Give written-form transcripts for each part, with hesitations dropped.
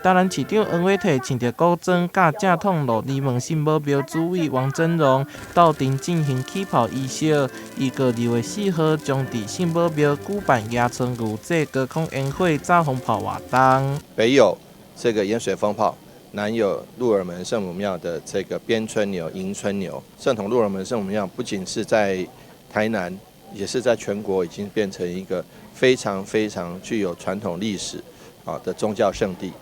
台南市长黄伟綽穿着古装，甲正统路里门新保庙主委王真荣斗阵进行起炮仪式。伊个2月4号将伫新保庙举办野春牛祭高空烟火炸风炮活动。北有这个盐水风炮，南有鹿耳门圣母庙的这个边春牛、迎春牛。正统鹿耳门圣母庙不仅是在台南，也是在全国已经变成一个非常具有传统历史的宗教圣地。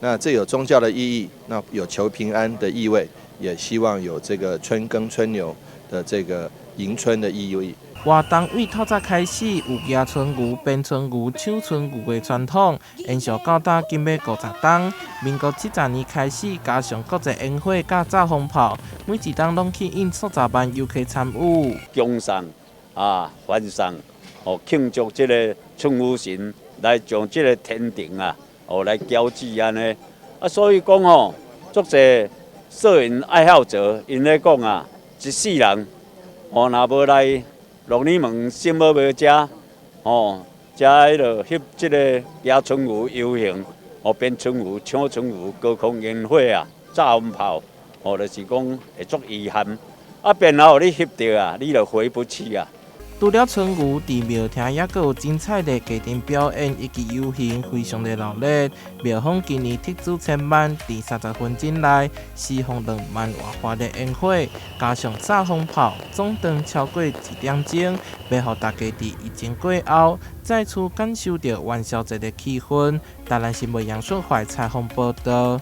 那这有宗教的意义，那有求平安的意味，也希望有这个春耕春牛的这个迎春的意义。活动为透早开始，有野春牛、边春牛、抢春牛的传统，延续到今尾50档。民国70年开始，加上国际烟火甲炸风炮，每一档拢吸引数十万游客参与。恭送欢送，庆祝这个春牛神来将这个天庭来交织安尼。所以讲足侪摄影爱好者，因咧讲一世人若无来鹿耳门圣母庙遮，遮迄落翕即个野春牛游行，边春牛、抢春牛、高空烟火炸风炮，就是讲会足遗憾。变后你翕到你就回不去除了春牛，伫庙厅也阁有精彩的家庭表演以及游行，非常的热闹。庙方今年斥资1000万，伫30分钟内释放2万外发的烟火，加上炸风炮，总长超过1点钟，要互大家伫疫情过后再次感受到元宵节的气氛。台南新闻杨顺怀采访报道。